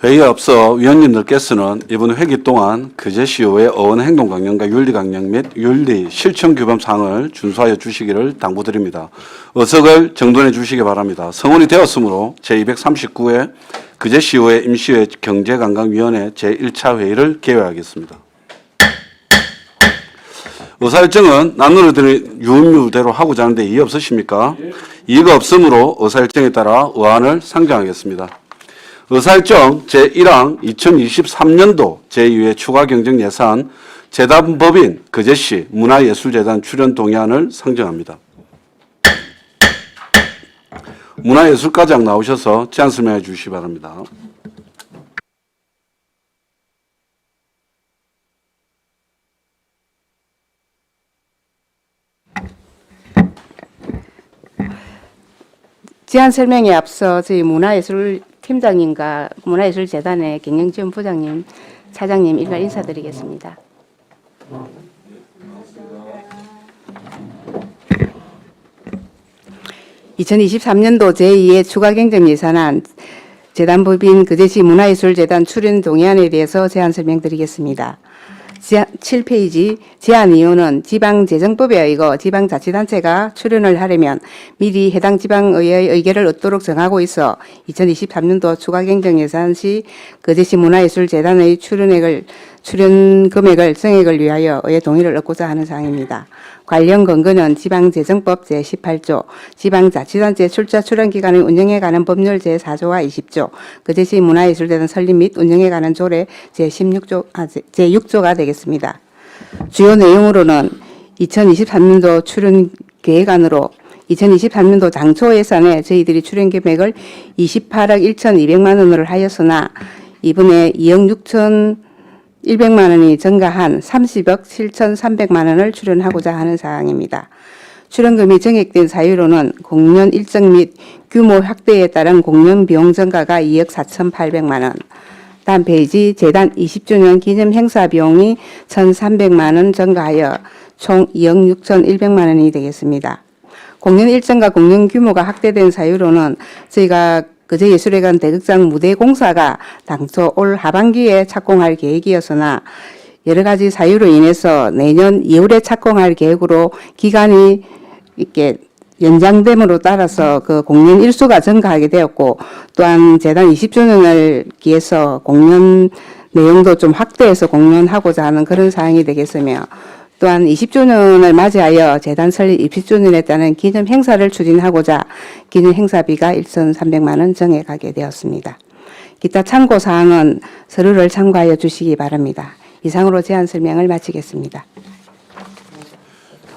회의에 앞서 위원님들께서는 이번 회기 동안 그제시효의 어원 행동 강령과 윤리 강령 및 윤리 실천 규범 사항을 준수하여 주시기를 당부드립니다. 의석을 정돈해 주시기 바랍니다. 성원이 되었으므로 제239회 그제시효의 임시회 경제관광위원회 제1차 회의를 개회하겠습니다. 의사일정은 나누어드린 유언유대로 하고자 하는데 이의 없으십니까? 이의가 없으므로 의사일정에 따라 의안을 상정하겠습니다. 의사일정 제1항 2023년도 제2회 추가경정예산 재단법인 그제시 문화예술재단 출연 동의안을 상정합니다. 문화예술과장 나오셔서 제안 설명해 주시기 바랍니다. 제안 설명에 앞서 저희 문화예술팀장님과 문화예술재단의 경영지원부장님, 차장님 일괄 인사드리겠습니다. (2023년도) 제2회 추가경정예산안 재단법인 그제시 문화예술재단 출연 동의안에 대해서 제안 설명드리겠습니다. 7페이지 제안 이유는 지방재정법에 의거 지방자치단체가 출연을 하려면 미리 해당 지방의회의 의결을 얻도록 정하고 있어 2023년도 추가경정예산 시 그제시 문화예술재단의 출연 금액을 정액을 위하여 의회 동의를 얻고자 하는 사항입니다. 관련 근거는 지방재정법 제18조, 지방자치단체 출자 출연 기간의 운영에 관한 법률 제4조와 20조, 그제시 문화예술재단 설립 및 운영에 관한 조례 제6조가 되겠습니다. 주요 내용으로는 2023년도 출연 계획안으로 2023년도 당초 예산에 저희들이 출연 금액을 28억 1,200만 원을 하였으나 이번에 2억 6,100만 원이 증가한 30억 7,300만 원을 출연하고자 하는 사항입니다. 출연금이 정액된 사유로는 공연 일정 및 규모 확대에 따른 공연 비용 증가가 2억 4,800만 원. 다음 페이지 재단 20주년 기념 행사 비용이 1,300만 원 증가하여 총 2억 6,100만 원이 되겠습니다. 공연 일정과 공연 규모가 확대된 사유로는 저희가 그제예술회관 대극장 무대 공사가 당초 올 하반기에 착공할 계획이었으나 여러 가지 사유로 인해서 내년 2월에 착공할 계획으로 기간이 이렇게 연장됨으로 따라서 그 공연 일수가 증가하게 되었고, 또한 재단 20주년을 기해서 공연 내용도 좀 확대해서 공연하고자 하는 그런 사항이 되겠으며, 또한 20주년을 맞이하여 재단 설립 20주년에 따른 기념 행사를 추진하고자 기념 행사비가 1,300만 원 정액하게 되었습니다. 기타 참고 사항은 서류를 참고하여 주시기 바랍니다. 이상으로 제안 설명을 마치겠습니다.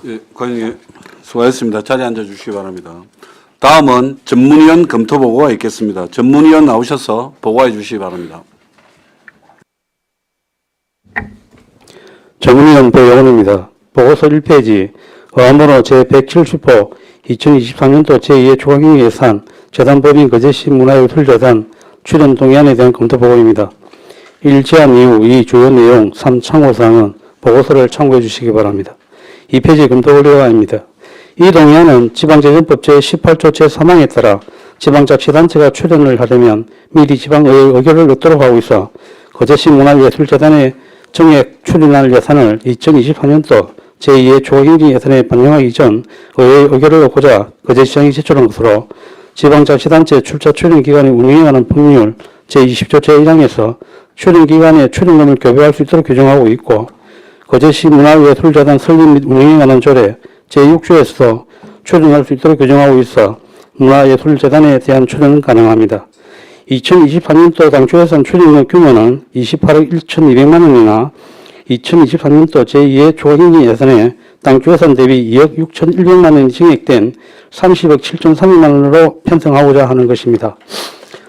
예, 관장님 수고하셨습니다. 자리에 앉아주시기 바랍니다. 다음은 전문위원 검토보고가 있겠습니다. 전문위원 나오셔서 보고해 주시기 바랍니다. 전문위원 배영훈입니다. 보고서 1페이지 의안번호 제170호 2023년도 제2회 추가경정예산 재단법인 그제시 문화예술재단 출연 동의안에 대한 검토보고입니다. 1. 제안 이후 2. 주요 내용 3. 참고사항은 보고서를 참고해 주시기 바랍니다. 2페이지 검토권리안입니다. 이 동의안은 지방재정법 제18조 제3항에 따라 지방자치단체가 출연을 하려면 미리 지방의회 의결을 얻도록 하고 있어 그제시 문화예술재단의 정액 출연할 예산을 2024년도 제2회 추가경정 예산에 반영하기 전 의회의 의결을 얻고자 그제시장이 제출한 것으로 지방자치단체 출자 출연 기간의 운영에 관한 법률 제20조 제1항에서 출연 기간에 출연금을 교부할 수 있도록 규정하고 있고, 그제시 문화예술재단 설립 및 운영에 관한 조례 제6조에서도 출연할 수 있도록 규정하고 있어 문화예술재단에 대한 출연은 가능합니다. 2024년도 당초 예산 출연금 규모는 28억 1,200만 원이나 2023년도 제2회 추가경정 예산에 당초 예산 대비 2억 6,100만 원이 증액된 30억 7,300만 원으로 편성하고자 하는 것입니다.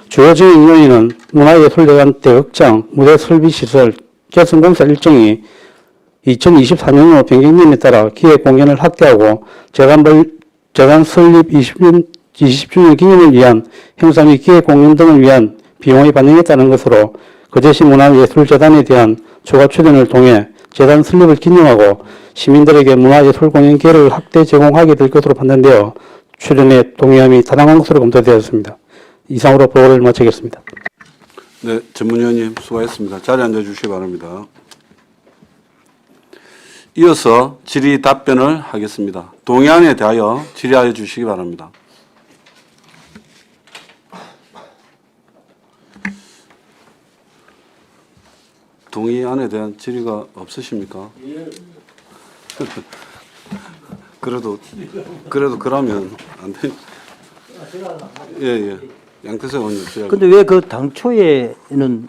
주요 증액 요인은 문화예술재단 대극장 무대 설비시설 개선공사 일정이 2024년으로 변경됨에 따라 기획 공연을 확대하고 재단 설립 20주년 기념을 위한 행사 및 기획 공연 등을 위한 비용이 반영했다는 것으로 그제시 문화예술재단에 대한 추가 출연을 통해 재단 설립을 기념하고 시민들에게 문화예술 공연 기회를 확대 제공하게 될 것으로 판단되어 출연에 동의함이 타당한 것으로 검토되었습니다. 이상으로 보고를 마치겠습니다. 네, 전문위원님 수고하셨습니다. 자리에 앉아주시기 바랍니다. 이어서 질의 답변을 하겠습니다. 동의안에 대하여 질의하여 주시기 바랍니다. 동의안에 대한 질의가 없으십니까? 그래도 그러면 안 돼. 예. 양태석 의원님. 근데 왜 그 당초에는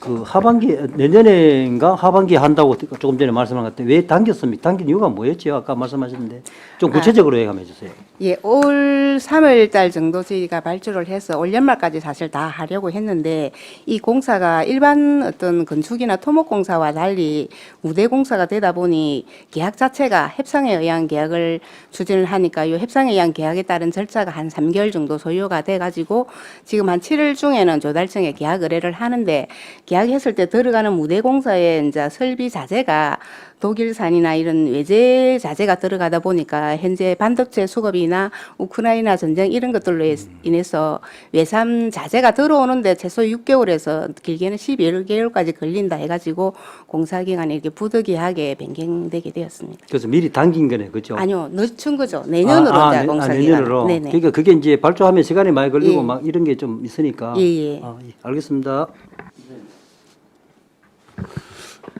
그 하반기 내년에인가 하반기에 한다고 조금 전에 말씀한 것 같은데 왜 당겼습니까? 당긴 이유가 뭐였죠? 아까 말씀하셨는데 좀 구체적으로 얘기해 주세요. 예, 올 3월 달 정도 저희가 발주를 해서 올 연말까지 사실 다 하려고 했는데 이 공사가 일반 어떤 건축이나 토목공사와 달리 무대공사가 되다 보니 계약 자체가 협상에 의한 계약을 추진을 하니까 이 협상에 의한 계약에 따른 절차가 한 3개월 정도 소요가 돼가지고 지금 한 7월 중에는 조달청에 계약 의뢰를 하는데 계약했을 때 들어가는 무대공사의 이제 설비 자재가 독일산이나 이런 외제 자재가 들어가다 보니까 현재 반도체 수급이나 우크라이나 전쟁 이런 것들로 인해서 외산 자재가 들어오는데 최소 6개월에서 길게는 11개월까지 걸린다 해가지고 공사 기간이 이렇게 부득이하게 변경되게 되었습니다. 그래서 미리 당긴 거네, 그렇죠? 아니요, 늦춘 거죠. 내년으로 이제 공사 기간. 내년으로. 네네. 그러니까 그게 이제 발주하면 시간이 많이 걸리고 예. 막 이런 게 좀 있으니까. 예. 예, 알겠습니다.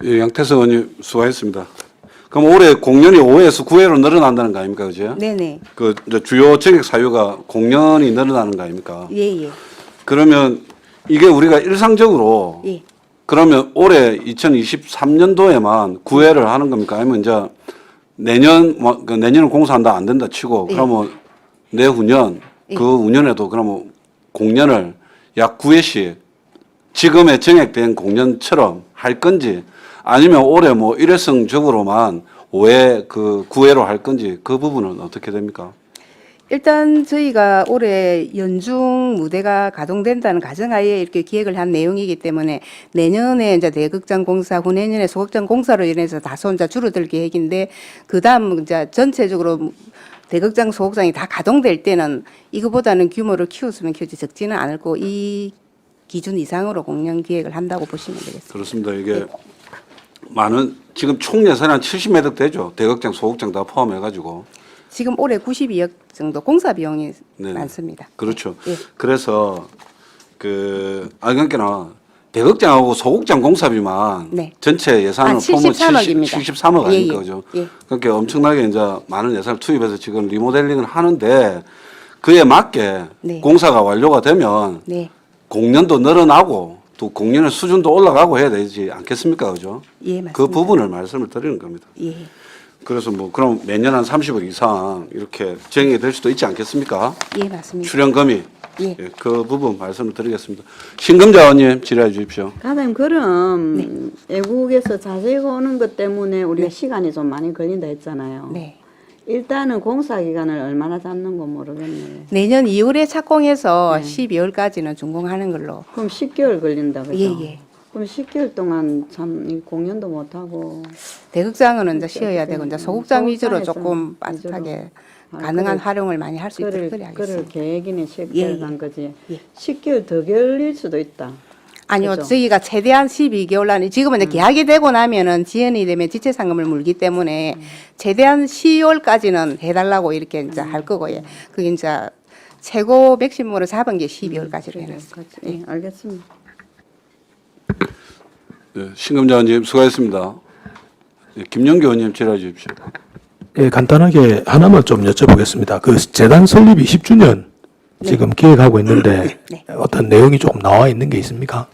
예, 양태석 의원님 수고하셨습니다. 그럼 올해 공연이 5회에서 9회로 늘어난다는 거 아닙니까, 그죠? 네네. 그 이제 주요 정액 사유가 공연이 늘어나는 거 아닙니까? 예예. 그러면 이게 우리가 일상적으로 예. 그러면 올해 2023년도에만 9회를 하는 겁니까? 아니면 이제 내년 그 내년은 공사한다 안 된다 치고 예. 그러면 내후년 그 후년에도 그러면 공연을 약 9회씩 지금의 정액된 공연처럼 할 건지 아니면 올해 뭐 일회성적으로만 5회 그 9회로 할 건지 그 부분은 어떻게 됩니까? 일단 저희가 올해 연중 무대가 가동된다는 가정하에 이렇게 기획을 한 내용이기 때문에 내년에 이제 대극장 공사, 후내년에 소극장 공사로 인해서 다소 이제 줄어들 계획인데 그다음 이제 전체적으로 대극장, 소극장이 다 가동될 때는 이거보다는 규모를 키웠으면 키우지 적지는 않을 거고 이 기준 이상으로 공연 기획을 한다고 보시면 되겠습니다. 그렇습니다. 이게 많은 지금 총 예산이 한 70매덕 되죠. 대극장, 소극장 다 포함해가지고. 지금 올해 92억 정도 공사 비용이 네. 많습니다. 그렇죠. 예. 그래서 그러니까 대극장하고 소극장 공사비만 네. 전체 예산을 아, 포함하면 73억입니다. 73억 예, 아닙니까, 예. 그죠? 예. 그러니까 엄청나게 이제 많은 예산을 투입해서 지금 리모델링을 하는데 그에 맞게 네. 공사가 완료가 되면 네. 공연도 늘어나고 또 공연의 수준도 올라가고 해야 되지 않겠습니까, 그죠? 예, 맞습니다. 그 부분을 말씀을 드리는 겁니다. 예. 그래서 뭐 그럼 매년 한 30억 이상 이렇게 정액이 될 수도 있지 않겠습니까? 예, 맞습니다. 출연금이. 예. 예, 그 부분 말씀을 드리겠습니다. 신금자 의원님 질의해 주십시오. 가장님 그럼 외국에서 자재가 오는 것 때문에 우리가 시간이 좀 많이 걸린다 했잖아요. 네. 일단은 공사 기간을 얼마나 잡는 건 모르겠네요. 내년 2월에 착공해서 12월까지는 준공하는 걸로. 그럼 10개월 걸린다 그죠? 예, 예. 그럼 10개월 동안 참 이 공연도 못 하고 대극장은 이제 쉬어야 되고 이제 소극장 위주로 소극장에서 조금 위주로. 빠듯하게 아, 가능한 그래. 활용을 많이 할 수 있도록 그래 그럴 하겠습니다. 계획이네 10개월 예, 예. 간 거지. 예. 10개월 더 걸릴 수도 있다. 아니요, 그죠? 저희가 최대한 12개월 안에 지금은 이제 계약이 되고 나면은 지연이 되면 지체 상금을 물기 때문에 최대한 10월까지는 해달라고 이렇게 이제 할 거고 요 그게 이제 최고 맥시멈으로 잡은 게 12월까지로 해놨습니다. 예, 알겠습니다. 네, 신금자 의원님 수고하셨습니다. 네, 김영규 의원님 질의해 주십시오. 예, 간단하게 하나만 좀 여쭤보겠습니다. 그 재단 설립 20주년 지금 기획하고 있는데 네. 어떤 내용이 조금 나와 있는 게 있습니까?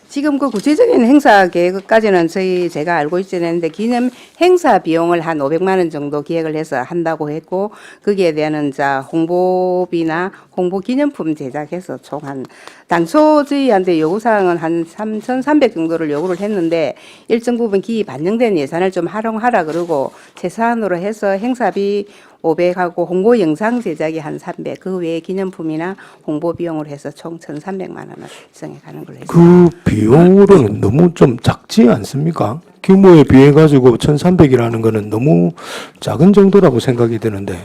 지금 그 구체적인 행사 계획까지는 제가 알고 있지는 않는데 기념 행사 비용을 한 500만 원 정도 기획을 해서 한다고 했고 거기에 대한 자 홍보비나 홍보 기념품 제작해서 총 한 당초 저희한테 요구 사항은 한 3,300 정도를 요구를 했는데 일정 부분 기입 반영된 예산을 좀 활용하라 그러고 최소한으로 해서 행사비 500하고 홍보 영상 제작이 한 300, 그 외에 기념품이나 홍보 비용으로 해서 총 1,300만 원을 구성해 가는 걸로 했습니다. 그 비용으로는 너무 좀 작지 않습니까? 규모에 비해 가지고 1,300이라는 거는 너무 작은 정도라고 생각이 드는데.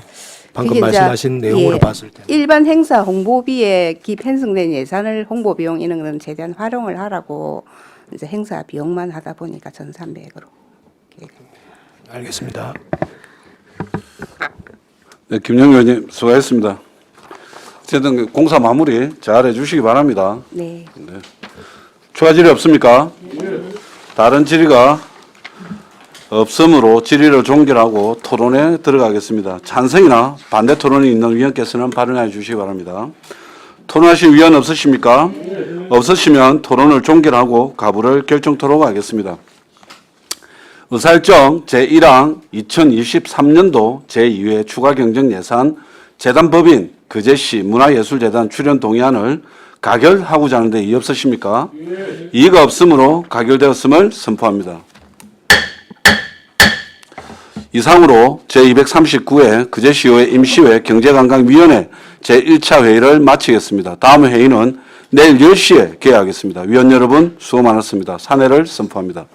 방금 이게 이제, 말씀하신 내용으로 예, 봤을 때. 일반 행사 홍보비에 편성된 예산을 홍보 비용 이런 거는 최대한 활용을 하라고 이제 행사 비용만 하다 보니까 1,300으로 계획합니다. 알겠습니다. 네, 김영규 의원님 수고하셨습니다. 어쨌든 공사 마무리 잘 해주시기 바랍니다. 네. 추가 질의 없습니까? 다른 질의가 없으므로 질의를 종결하고 토론에 들어가겠습니다. 찬성이나 반대 토론이 있는 위원께서는 발언해 주시기 바랍니다. 토론하실 위원 없으십니까? 없으시면 토론을 종결하고 가부를 결정토록 하겠습니다. 의사일정 제1항 2023년도 제2회 추가경정예산 재단법인 그제시 문화예술재단 출연 동의안을 가결하고자 하는데 이의 없으십니까? 이의가 없으므로 가결되었음을 선포합니다. 이상으로 제239회 그제시의회 임시회 경제관광위원회 제1차 회의를 마치겠습니다. 다음 회의는 내일 10시에 개회하겠습니다. 위원 여러분 수고 많았습니다. 사내를 선포합니다.